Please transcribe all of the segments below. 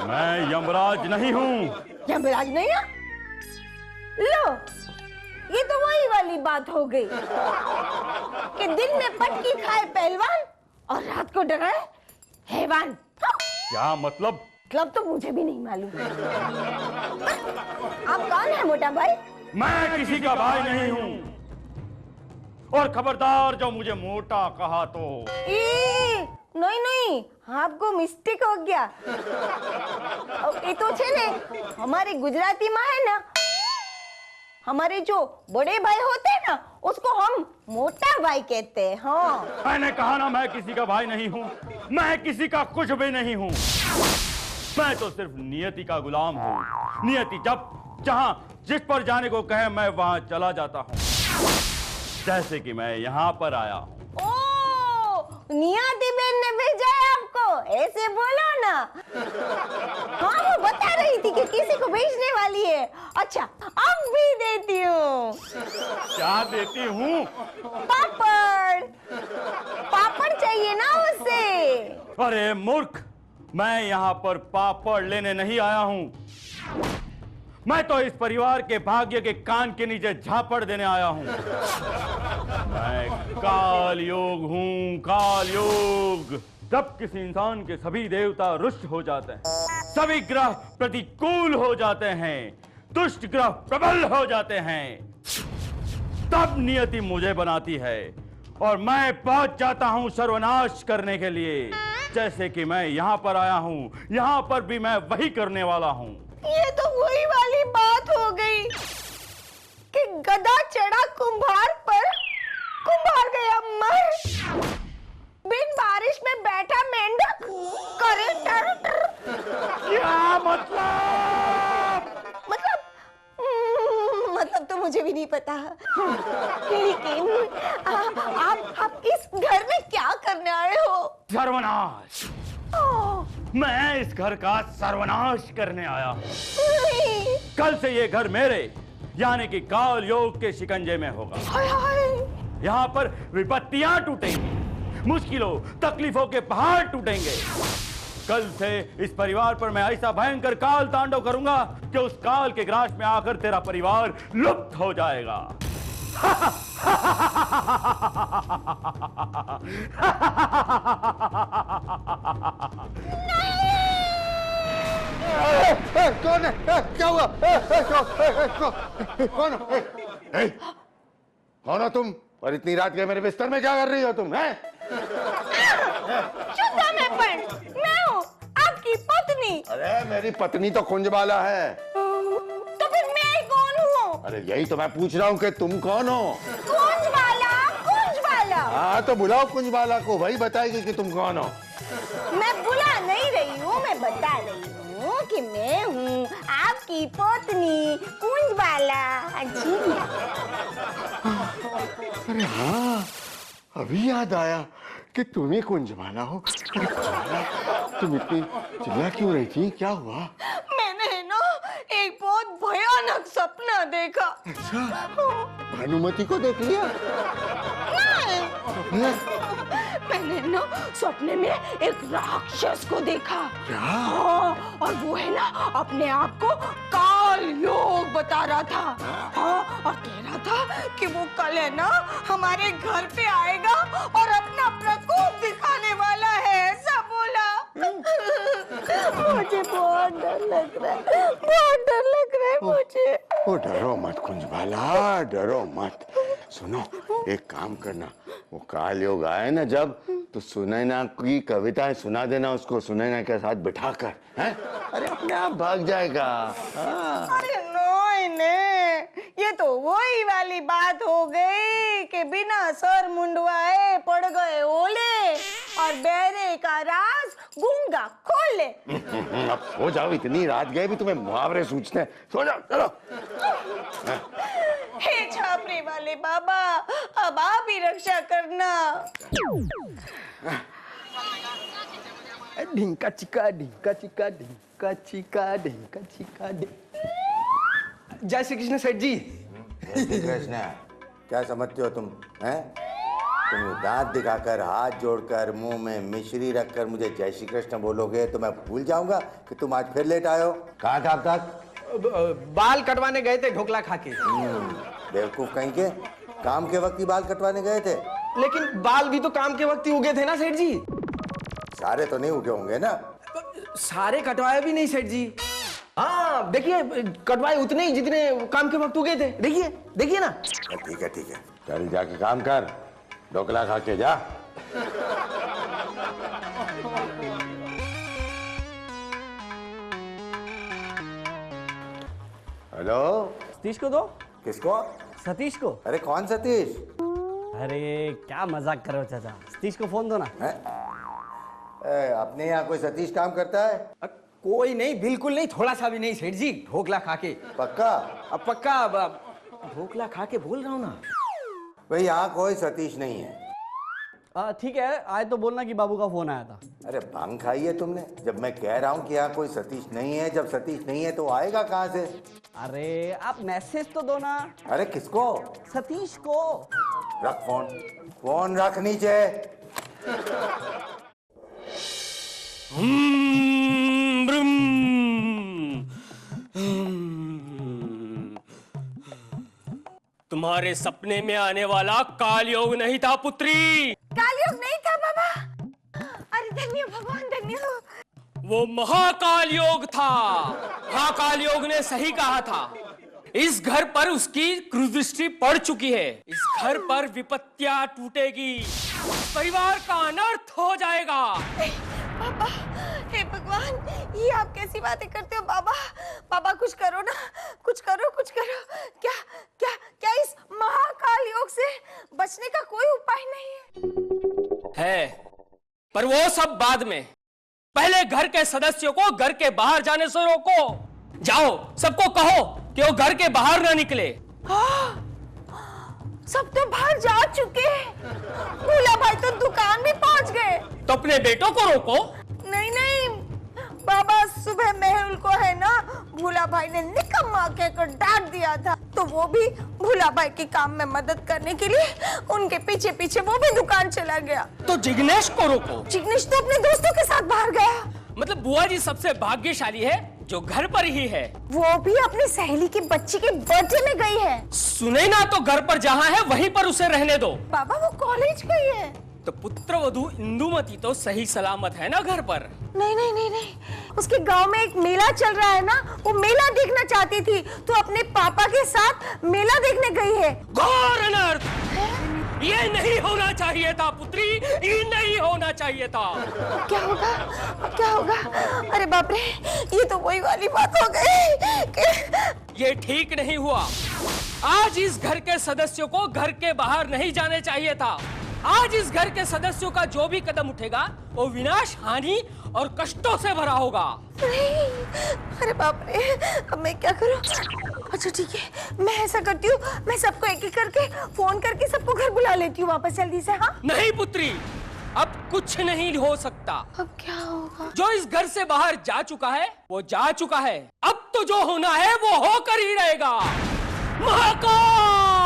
मैं यमराज नहीं हूँ। यमराज नहीं है? लो, ये तो वही वाली बात हो गई कि दिन में पटकी खाए पहलवान और रात को डराए हैवान। क्या मतलब? मतलब तो मुझे भी नहीं मालूम। आप कौन है मोटा भाई? मैं किसी का भाई नहीं हूँ, और खबरदार जो मुझे मोटा कहा तो। नहीं नहीं, आपको मिस्टेक हो गया। ये तो छे ने हमारे गुजराती में है ना, हमारे जो बड़े भाई होते हैं ना, उसको हम मोटा भाई कहते हैं। हाँ, मैंने कहा ना, मैं किसी का भाई नहीं हूँ, मैं किसी का कुछ भी नहीं हूँ। मैं तो सिर्फ नियति का गुलाम हूँ। नियति जब जहाँ जिस पर जाने को कहे मैं वहाँ चला जाता हूँ। जैसे कि मैं यहाँ पर आया हूँ। नियति बहन ने भेजा है आपको, ऐसे बोलो ना। हाँ, वो बता रही थी कि किसी को भेजने वाली है। अच्छा, अब भी देती हूँ। क्या देती हूँ? पापड़। पापड़ चाहिए ना उसे। अरे मूर्ख, मैं यहाँ पर पापड़ लेने नहीं आया हूँ। मैं तो इस परिवार के भाग्य के कान के नीचे झापड़ देने आया हूँ। मैं काल योग हूँ, काल योग। जब किसी इंसान के सभी देवता रुष्ट हो जाते हैं, सभी ग्रह प्रतिकूल हो जाते हैं, दुष्ट ग्रह प्रबल हो जाते हैं, तब नियति मुझे बनाती है और मैं पहुंच जाता हूं सर्वनाश करने के लिए। जैसे कि मैं यहाँ पर आया हूँ, यहाँ पर भी मैं वही करने वाला हूँ। ये तो वही वाली बात हो गई कि गधा चढ़ा कुम्हार पर, कुम्हार गया मर। बिन बारिश में बैठा मेंढक करे टर टर। क्या मतलब? मतलब तो मुझे भी नहीं पता, लेकिन आप इस घर में क्या करने आए हो? सर्वनाश। मैं इस घर का सर्वनाश करने आया हूँ। कल से ये घर मेरे यानी कि काल योग के शिकंजे में होगा। यहाँ पर विपत्तियां टूटेंगी, मुश्किलों तकलीफों के पहाड़ टूटेंगे। कल से इस परिवार पर मैं ऐसा भयंकर काल तांडव करूंगा कि उस काल के ग्रास में आकर तेरा परिवार लुप्त हो जाएगा। कौन है? क्या हुआ? कौन हो तुम? और इतनी रात के मेरे बिस्तर में क्या कर रही हो तुम? हैं? मैं हूँ आपकी पत्नी। अरे मेरी पत्नी तो कुंजबाला है। तो फिर मैं कौन हूँ? अरे यही तो मैं पूछ रहा हूँ कि तुम कौन हो? कुंजबाला। कुंजबाला। हाँ तो बुलाओ कुंजबाला को, वही बताएगी कि तुम कौन हो। मैं बुला नहीं रही हूँ, मैं बता रही हूँ कि मैं हूँ आपकी पत्नी कुंजबाला। अरे हाँ, अभी याद आया कि तुम ही कुंजबाला हो। अरे कुंजबाला, तुम इतनी चिल्ला क्यों रही थी? क्या हुआ? मैंने ना एक बहुत भयानक सपना देखा। अच्छा, भानुमति को देख लिया? मैंने ना सपने में एक राक्षस को देखा। क्या? हाँ, और वो है ना अपने आप को काल योग बता रहा था। हाँ, और कह रहा था कि वो कल है ना हमारे घर पे आएगा और अपना प्रकोप दिखाने वाला है, ऐसा बोला। मुझे बहुत डर लग रहा है, बहुत डर लग रहा है मुझे। ओ डरो मत कुंजबाला, डरो मत। सुनो, एक काम करना, वो काल योग आए ना जब, तो सुनैना की कविताएं सुना देना उसको, सुनैना के साथ बिठाकर, हैं? अरे अपने आप भाग जाएगा। हाँ। अरे नोई ने, ये तो वही वाली बात हो गई कि बिना सर मुंडवाए पड़ गए ओले और बहरे का राज गूंगा खोले। अब सो जाओ, इतनी रात गए भी तुम्हें मुहावरे सूझते हैं। सो जाओ, चलो। हे छापरी वाले बाबा, अब आप ही रक्षा करना। ढिंका चिका ढिंका चिका ढिंका चिका ढिंका चिका जय श्री कृष्ण सेठ जी। कृष्ण, क्या समझते हो तुम? हैं? तुम दांत दिखाकर, हाथ जोड़कर, मुंह में मिश्री रखकर मुझे जय श्री कृष्ण बोलोगे तो मैं भूल जाऊंगा कि तुम आज फिर लेट आए हो? कहाँ था अब तक? बाल कटवाने गए थे ढोकला खा के। बेवकूफ कहीं के, काम के वक्त ही बाल कटवाने गए थे? लेकिन बाल भी तो काम के वक्त ही उगे थे ना सेठ जी। सारे तो नहीं उगे होंगे ना? सारे कटवाए भी नहीं सेठ जी। हाँ देखिए, कटवाए उतने ही जितने काम के वक्त उगे थे। देखिए देखिए ना। ठीक है ठीक है, चल जाके काम कर, ढोकला खा के जा। हेलो, सतीश को दो। किसको? सतीश को। अरे कौन सतीश? अरे क्या मजाक कर रहे हो चाचा, सतीश को फोन दो ना। अपने यहाँ कोई सतीश काम करता है? कोई नहीं, बिल्कुल नहीं, थोड़ा सा भी नहीं सेठ जी। ढोकला खा के। पक्का? अब पक्का, ढोकला खा के बोल रहा हूँ ना। भाई यहाँ कोई सतीश नहीं है। ठीक है, आए तो बोलना कि बाबू का फोन आया था। अरे भंग खाई है तुमने? जब मैं कह रहा हूँ कि यहाँ कोई सतीश नहीं है, जब सतीश नहीं है तो आएगा कहाँ से? अरे आप मैसेज तो दो ना। अरे किसको? सतीश को। रख फोन, फोन रख नीचे। तुम्हारे सपने में आने वाला कालयोग नहीं था पुत्री। कालयोग नहीं था बाबा। अरे धन्य भगवान, धन्य। वो महाकाल योग था। महाकाल योग ने सही कहा था। इस घर पर उसकी कुदृष्टि पड़ चुकी है। इस घर पर विपत्तियां टूटेगी, परिवार का अनर्थ हो जाएगा। बाबा, हे भगवान, ये आप कैसी बातें करते हो बाबा? बाबा कुछ करो ना, कुछ करो, कुछ करो। क्या क्या क्या इस महाकाल योग से बचने का कोई उपाय नहीं है? पर वो सब बाद में। पहले घर के सदस्यों को घर के बाहर जाने से रोको। जाओ, सबको कहो कि वो घर के बाहर ना निकले। हाँ, सब तो बाहर जा चुके हैं। भोला भाई तो दुकान में पहुंच गए। तो अपने बेटों को रोको। नहीं नहीं बाबा, सुबह मेहुल को है ना भोला भाई ने निकम्मा कहकर डांट दिया था, तो वो भी भोला भाई के काम में मदद करने के लिए उनके पीछे पीछे वो भी दुकान चला गया। तो जिग्नेश को रोको। जिग्नेश तो अपने दोस्तों के साथ बाहर गया। मतलब बुआ जी सबसे भाग्यशाली है जो घर पर ही है। वो भी अपनी सहेली के बच्चे के बर्थडे में गई है। सुनैना तो घर पर जहाँ है वहीं पर उसे रहने दो। बाबा वो कॉलेज गई है। तो पुत्र वधू इंदुमती तो सही सलामत है ना घर पर? नहीं नहीं नहीं नहीं, उसके गांव में एक मेला चल रहा है ना, वो मेला देखना चाहती थी, तो अपने पापा के साथ मेला देखने गई है। घोर अनर्थ! ये नहीं होना चाहिए था पुत्री, ये नहीं होना चाहिए था। क्या होगा? अब क्या होगा? अरे बाप रे, ये तो वही वाली बात हो गई कि ये ठीक नहीं हुआ। आज इस घर के सदस्यों को घर के बाहर नहीं जाने चाहिए था। आज इस घर के सदस्यों का जो भी कदम उठेगा वो विनाश, हानि और कष्टों से भरा होगा। नहीं, अरे बाप रे, अब मैं क्या करूं? अच्छा ठीक है, मैं ऐसा करती हूँ, मैं सबको एक एक करके फोन करके सबको घर बुला लेती हूँ वापस जल्दी से। हाँ नहीं पुत्री, अब कुछ नहीं हो सकता। अब क्या होगा? जो इस घर से बाहर जा चुका है वो जा चुका है। अब तो जो होना है वो होकर ही रहेगा। महाकाल!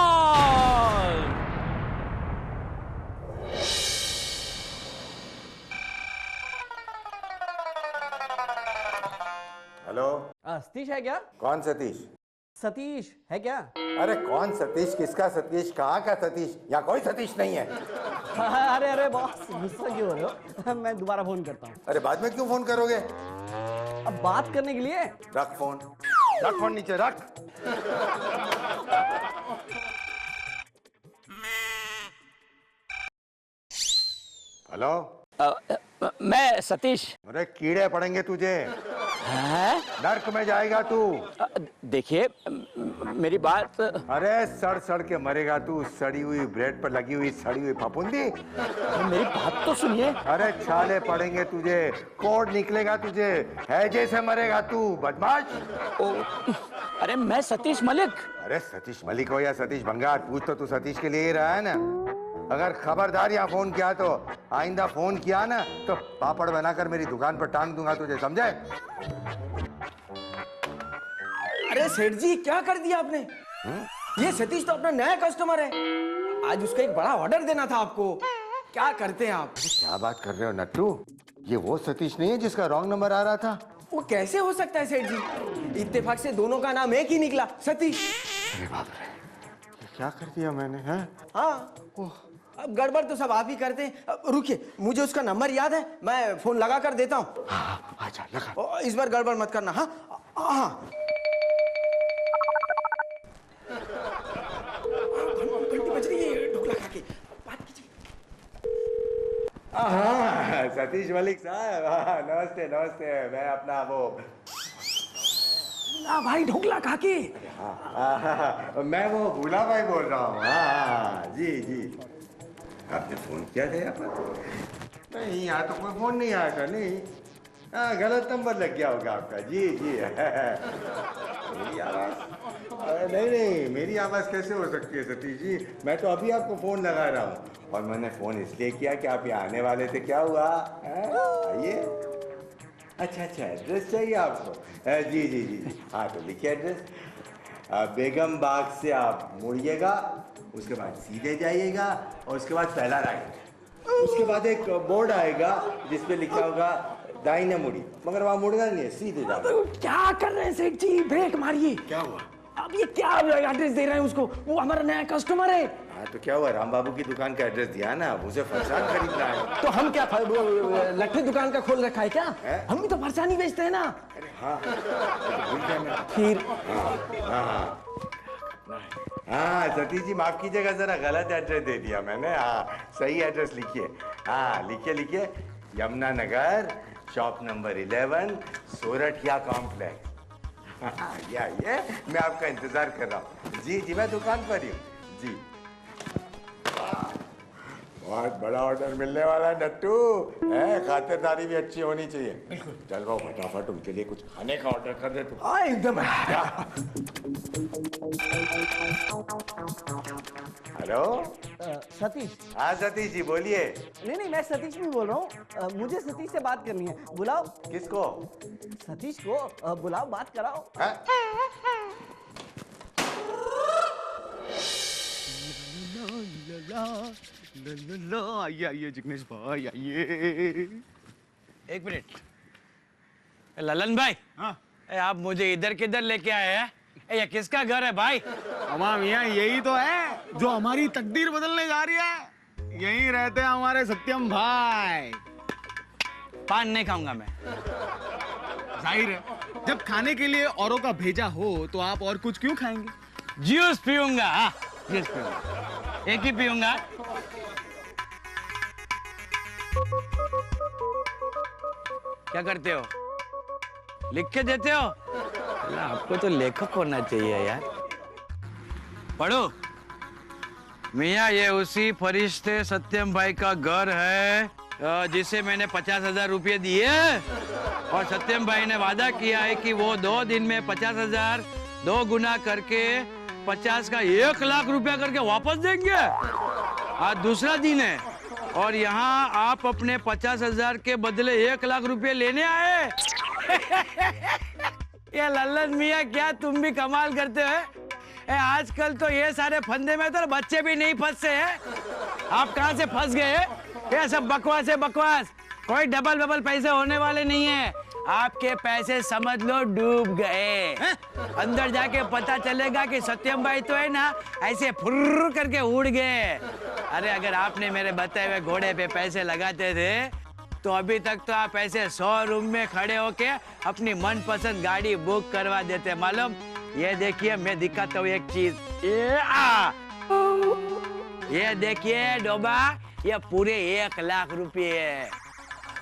हेलो, सतीश है क्या? कौन सतीश? सतीश है क्या? अरे कौन सतीश? किसका सतीश? कहाँ का सतीश? यहाँ कोई सतीश नहीं है। अरे अरे बॉस, गुस्सा क्यों हो रहे हो? मैं दोबारा फोन करता हूँ। अरे बाद में क्यों फोन करोगे? अब बात करने के लिए। रख फोन, रख फोन नीचे रख। हेलो, मैं सतीश। अरे कीड़े पड़ेंगे तुझे, हैं? नर्क में जाएगा तू। देखिए मेरी बात। अरे सड़ सड़ के मरेगा तू, सड़ी हुई ब्रेड पर लगी हुई सड़ी हुई फफूंदी। मेरी बात तो सुनिए। अरे छाले पड़ेंगे तुझे, कोड निकलेगा तुझे, है जैसे मरेगा तू बदमाश। अरे मैं सतीश मलिक। अरे सतीश मलिक हो या सतीश भंगार, पूछ तो तू सतीश के लिए ही रहा है ना। अगर खबरदार यहाँ फोन किया तो आइंदा फोन किया ना तो पापड़ बनाकर मेरी दुकान पर टांग दूंगा तुझे, समझे? अरे सेठ जी क्या कर दिया आपने? ये सतीश तो अपना नया कस्टमर है, आज उसका एक बड़ा ऑर्डर देना था आपको। क्या करते हैं आप? क्या बात कर रहे हो नट्टू, ये वो सतीश नहीं है जिसका रॉन्ग नंबर आ रहा था? वो कैसे हो सकता है सेठ जी? इत्तेफाक से दोनों का नाम एक ही निकला, सतीश। अरे बाप रे, ये क्या कर दिया मैंने? हैं? हाँ, अब गड़बड़ तो सब आप ही करते हैं। अब रुकिए, मुझे उसका नंबर याद है, मैं फोन लगा कर देता हूँ। हाँ, आजा लगा। और इस बार गड़बड़ मत करना। हाँ हाँ, घंटी बज रही है, ढोकला खा के बात कीजिए। हाँ सतीश मलिक साहब, हाँ, नमस्ते नमस्ते। मैं अपना वो ना भाई, ढोकला खा के। मैं वो भूला भाई बोल रहा हूँ। हाँ जी जी, आपने फोन किया था यहाँ पर? नहीं, यहाँ तो कोई फोन नहीं आया था। नहीं, हाँ, गलत नंबर लग गया होगा आपका। जी जी मेरी आवाज़? नहीं नहीं, मेरी आवाज़ कैसे हो सकती है सतीश जी? मैं तो अभी आपको फ़ोन लगा रहा हूँ, और मैंने फ़ोन इसलिए किया कि आप यहाँ आने वाले थे। क्या हुआ? आइए। अच्छा अच्छा, एड्रेस चाहिए आपको? जी जी जी, हाँ तो लिखिए एड्रेस। बेगम बाग से आप मुड़िएगा, उसके बाद सीधे जाइएगा, और उसके बाद पहला राइट। उसके बाद एक बोर्ड आएगा जिस पे लिखा होगा दाहिने मुड़ी, मगर वहाँ मुड़ना नहीं है, सीधे जाओ। क्या कर रहे हैं सेठ जी? ब्रेक मारिए। क्या हुआ? अब ये क्या एड्रेस दे रहे हैं उसको? वो हमारा नया कस्टमर है। हाँ तो क्या हुआ, राम बाबू की दुकान का एड्रेस दिया ना, मुझे फरसान खरीदना है। तो हम क्या लट्ठे दुकान का खोल रखा है क्या? हम भी तो फरसानी बेचते हैं ना। अरे हाँ, तो भूल गया मैं। फिर हाँ हाँ सतीश जी माफ कीजिएगा, जरा गलत एड्रेस दे दिया मैंने। हाँ सही एड्रेस लिखिए। हाँ लिखिए लिखिए, Yamuna Nagar, shop number 11, Sorathiya complex. ये मैं आपका इंतजार कर रहा हूँ। जी जी, मैं दुकान पर ही हूँ जी। बहुत बड़ा ऑर्डर मिलने वाला है नट्टू, है, खातिरदारी भी अच्छी होनी चाहिए। बिल्कुल, चल भाऊ फटाफट उनके लिए कुछ खाने का ऑर्डर कर दे तू। एकदम। हेलो सतीश। हाँ सतीश जी बोलिए। नहीं, मैं सतीश भी बोल रहा हूँ। मुझे सतीश से बात करनी है, बुलाओ। किसको? सतीश को बुलाओ, बात कराओ। हाँ? आइए जिग्नेश भाई, आइए। एक मिनट ललन भाई। हाँ? आप मुझे इधर किधर लेके आए हैं? ये किसका घर है भाई? अम्मा मियाँ, यही तो है जो हमारी तकदीर बदलने जा रही है। यहीं रहते हैं हमारे सत्यम भाई। पान नहीं खाऊंगा मैं। जाहिर है, जब खाने के लिए औरों का भेजा हो तो आप और कुछ क्यों खाएंगे? जूस पीऊंगा। हाँ जूस पीऊंगा, एक ही पीऊंगा। क्या करते हो? लिख के देते हो? आपको तो लेखक होना चाहिए यार। पढ़ो। मियाँ, ये उसी फरिश्ते सत्यम भाई का घर है जिसे मैंने 50,000 रुपये दिए, और सत्यम भाई ने वादा किया है कि वो 2 दिन में 50,000 2 गुना करके 50 का 1 लाख रुपया करके वापस देंगे। आज दूसरा दिन है और यहाँ आप अपने 50,000 के बदले 1 लाख रुपये लेने आए। ये लल्लन मियाँ, क्या तुम भी कमाल करते हो? आजकल तो ये सारे फंदे में तो बच्चे भी नहीं फंसते हैं। आप कहाँ से फंस गए? ये सब बकवास है, बकवास। कोई डबल पैसे होने वाले नहीं है। आपके पैसे समझ लो डूब गए। अंदर जाके पता चलेगा कि सत्यम भाई तो है ना, ऐसे फुर्र करके उड़ गए। अरे अगर आपने मेरे बताए हुए घोड़े पे पैसे लगाते थे तो अभी तक तो आप ऐसे 100 रूम में खड़े होके अपनी मनपसंद गाड़ी बुक करवा देते। मालूम? ये देखिए, मैं दिखाता हूँ एक चीज। ये देखिए डोबा, ये पूरे 1 लाख रुपए है।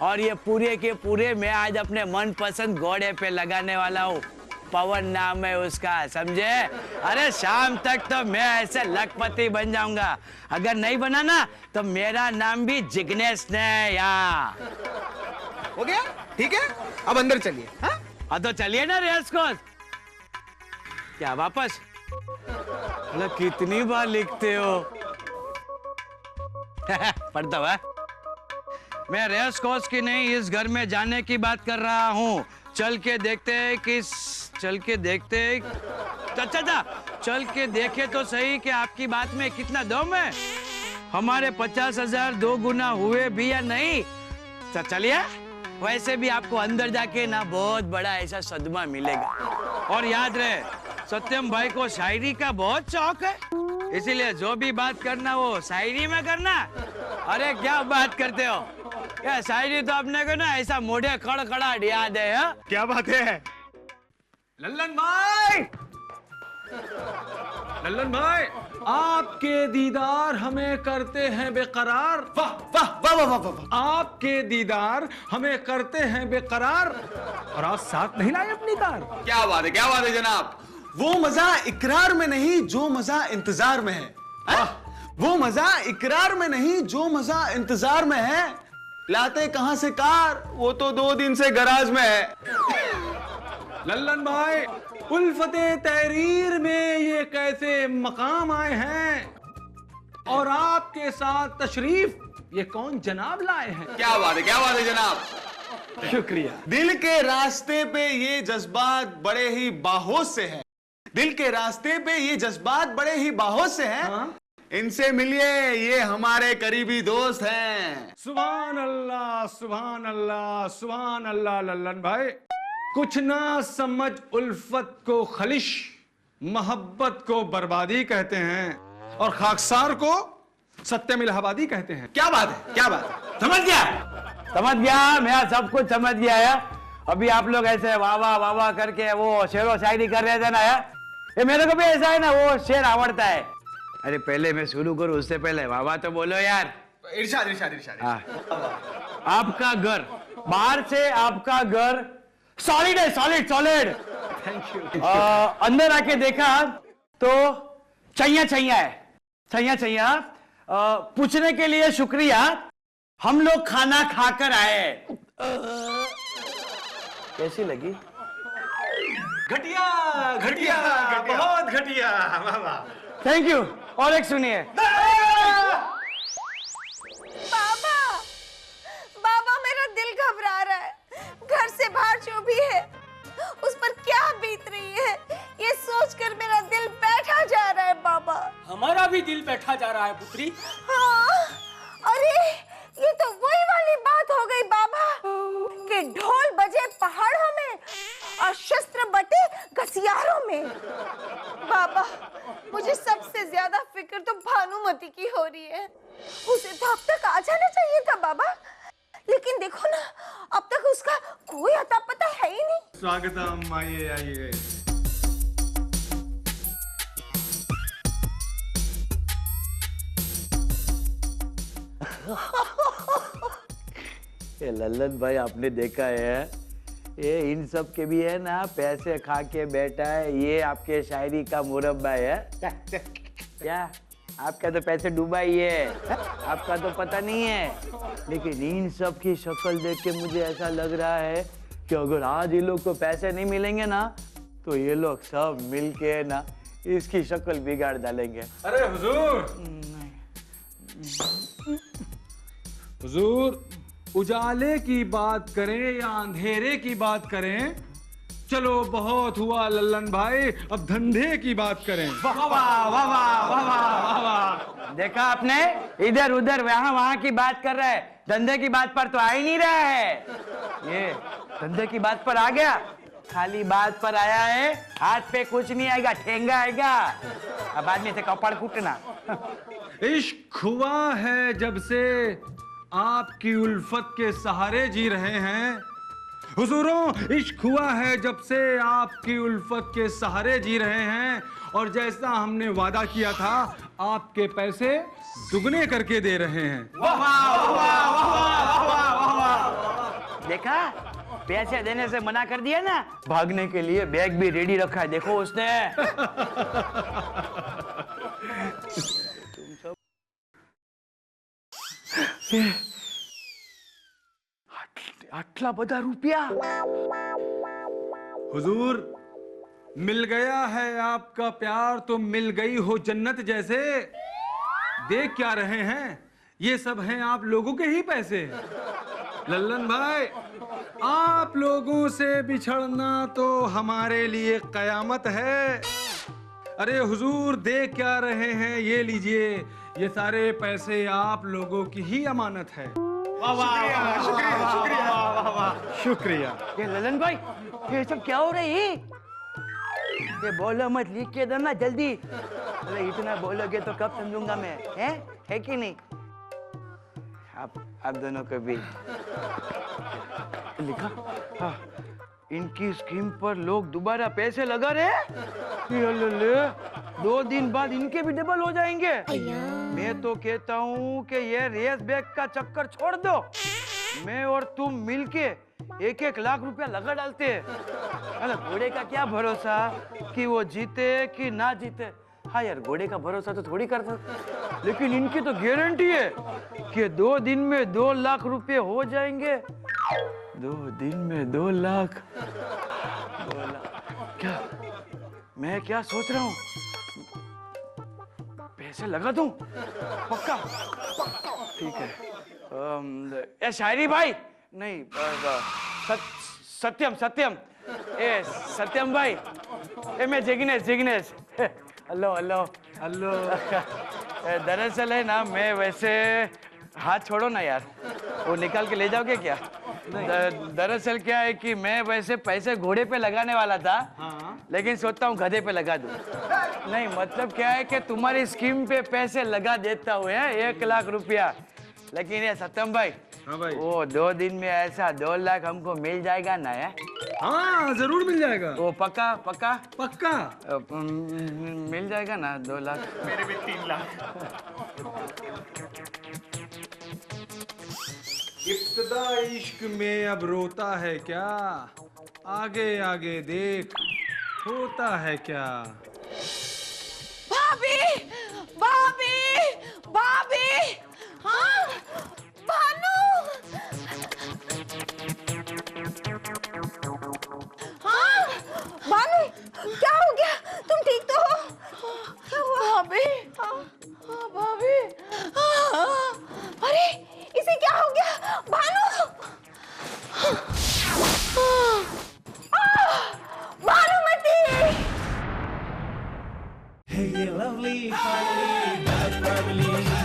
और ये पूरे के पूरे मैं आज अपने मनपसंद घोड़े पे लगाने वाला हूँ। पवन नाम है उसका, समझे? अरे शाम तक तो मैं ऐसे लखपति बन जाऊंगा। अगर नहीं बना ना तो मेरा नाम भी जिग्नेश ने यहाँ। हो गया? ठीक है, अब अंदर चलिए। हाँ तो चलिए ना रेस कोर्स। क्या वापस? अरे कितनी बार लिखते हो? पढ़ता हुआ? मैं रेस कोर्स की नहीं, इस घर में जाने की बात कर रहा हूँ। चल के देखते हैं चल के देखे तो सही कि आपकी बात में कितना दम है। हमारे 50,000 2 गुना हुए भी या नहीं? तो चलिए। वैसे भी आपको अंदर जाके ना बहुत बड़ा ऐसा सदमा मिलेगा। और याद रहे, सत्यम भाई को शायरी का बहुत शौक है, इसीलिए जो भी बात करना वो शायरी में करना। अरे क्या बात करते हो? क्या शायरी तो अपने को ना ऐसा मोढ़े खड़खड़ा याद है। हा? क्या बात है? लल्लन भाई, लल्लन भाई, आपके दीदार हमें करते हैं बेकरार। वाह वाह वाह वाह वाह वाह। आपके दीदार हमें करते हैं बेकरार, और आज साथ नहीं लाए अपनी कार। क्या बात है जनाब। वो मजा इकरार में नहीं जो मजा इंतजार में है। वो मजा इकरार में नहीं जो मजा इंतजार में है। लाते कहां से कार, वो तो 2 दिन से गराज में है। लल्लन भाई, उल्फते तहरीर में ये कैसे मकाम आए हैं, और आपके साथ तशरीफ ये कौन जनाब लाए हैं? क्या बात है जनाब। शुक्रिया। दिल के रास्ते पे ये जज्बात बड़े ही बाहोश से हैं। दिल के रास्ते पे ये जज्बात बड़े ही बाहोश से हैं। हाँ? इनसे मिलिए, ये हमारे करीबी दोस्त हैं। सुभान अल्लाह, सुभान अल्लाह, सुभान अल्लाह। लल्लन भाई, कुछ ना समझ उल्फत को खलिश, मोहब्बत को बर्बादी कहते हैं, और खाकसार को सत्यम इलाहाबादी कहते हैं। क्या बात है, क्या बात है। समझ गया, मैं सब कुछ समझ गया है। अभी आप लोग ऐसे वाह वाह करके वो शेरो शायरी कर रहे थे ना यार, ये मेरे को भी ऐसा है ना, वो शेर आवड़ता है। अरे पहले मैं शुरू करूं उससे पहले वाह तो बोलो यार। इरशाद। आपका घर, बाहर से आपका घर सॉलिड है, सॉलिड। Thank you. अंदर आके देखा तो छैया है। पूछने के लिए शुक्रिया, हम लोग खाना खाकर आए। कैसी लगी? घटिया, बहुत घटिया। वाह वाह। Thank you. और एक सुनिए। बाबा मेरा दिल घबरा रहा है। घर से बाहर जो भी है उस पर क्या बीत रही है, ये सोचकर मेरा दिल बैठा जा रहा है बाबा। हमारा भी दिल बैठा जा रहा है पुत्री। हाँ, अरे ये तो वही वाली बात हो गई बाबा कि ढोल बजे पहाड़ों में और शस्त्र बटे घसियारों में। बाबा, मुझे सबसे ज्यादा फिक्र तो भानुमति की हो रही है। उसे तो अब तक आ जाना चाहिए था बाबा, लेकिन देखो ना, अब तक उसका कोई अता पता है ही नहीं। स्वागतम, आइए। ये लल्लन भाई आपने देखा है, ये इन सब के भी है ना, पैसे खा के बैठा है। ये आपके शायरी का मुरब्बा है क्या? आपका तो पैसे डूबा ही है, आपका तो पता नहीं है। लेकिन इन सब की शक्ल देख के मुझे ऐसा लग रहा है कि अगर आज ये लोग को पैसे नहीं मिलेंगे ना, तो ये लोग सब मिलके ना इसकी शक्ल बिगाड़ डालेंगे। अरे हुजूर, उजाले की बात करें या अंधेरे की बात करें, चलो बहुत हुआ लल्लन भाई, अब धंधे की बात करें। वाह वाह। देखा आपने, इधर उधर वहां की बात कर रहा है, धंधे की बात पर तो आ ही नहीं रहा है। ये धंधे की बात पर आ गया, खाली बात पर आया है, हाथ पे कुछ नहीं आएगा, ठेंगा आएगा। अब आदमी से कपड़ कूटना। इश्क हुआ है जब से आपकी उल्फत के सहारे जी रहे हैं हुजूरों, इश्क हुआ है जब से आपकी उल्फत के सहारे जी रहे हैं, और जैसा हमने वादा किया था आपके पैसे दुगने करके दे रहे हैं। देखा, पैसे देने से मना कर दिया ना, भागने के लिए बैग भी रेडी रखा है, देखो उसने। आटला बड़ा रुपया। हुजूर, मिल गया है आपका प्यार तो मिल गई हो जन्नत जैसे। देख क्या रहे हैं, ये सब हैं आप लोगों के ही पैसे। लल्लन भाई, आप लोगों से बिछड़ना तो हमारे लिए कयामत है। अरे हुजूर, देख क्या रहे हैं, ये लीजिए, ये सारे पैसे आप लोगों की ही अमानत है। शुक्रिया। ये ललन भाई, ये सब क्या हो रही है? ये बोलो मत, लिख के देना जल्दी। अरे इतना बोलोगे तो कब समझूंगा मैं, है कि नहीं? आप दोनों को भी लिखा। हाँ, इनकी स्कीम पर लोग दोबारा पैसे लगा रहे। ले 2 दिन बाद इनके भी डबल हो जाएंगे। मैं तो कहता हूँ कि ये रेस बैग का चक्कर छोड़ दो। मैं और तुम मिलके 1-1 लाख रुपया लगा डालते हैं। अरे घोड़े का क्या भरोसा कि वो जीते कि ना जीते। हाँ यार, घोड़े का भरोसा तो थोड़ी कर सकते, लेकिन इनकी तो गारंटी है कि 2 दिन में 2 लाख रुपए हो जाएंगे। 2 दिन में 2 लाख। 2 लाख क्या? मैं क्या सोच रहा हूँ, पैसे लगा दूं? पक्का? ठीक है। ए शायरी भाई, नहीं, सत्यम सत्यम, ए सत्यम भाई, ए मैं जिग्नेश। Hello hello hello. दरअसल है ना, मैं वैसे, हाथ छोड़ो ना यार, वो निकाल के ले जाओगे क्या? दरअसल क्या है कि मैं वैसे पैसे घोड़े पे लगाने वाला था। हाँ। लेकिन सोचता हूँ गधे पे लगा दूं। नहीं, मतलब क्या है कि तुम्हारी स्कीम पे पैसे लगा देता हूँ 1 लाख रुपया। लेकिन ये सत्यम भाई, हाँ भाई, वो 2 दिन में ऐसा 2 लाख हमको मिल जाएगा ना? है हाँ, जरूर मिल जाएगा। वो पक्का पक्का पक्का मिल जाएगा ना 2 लाख? मेरे भी 3 लाख। इब्तिदा इश्क में अब रोता है क्या, आगे आगे देख होता है क्या। भाभी, भाभी, भाभी, हाँ, भानु, हाँ, भानु, क्या हो गया? तुम ठीक तो हो? भाभी, हाँ, भाभी, अरे इसे क्या हो गया? Bhanu, Bhanumati. Hey, you lovely family, that family.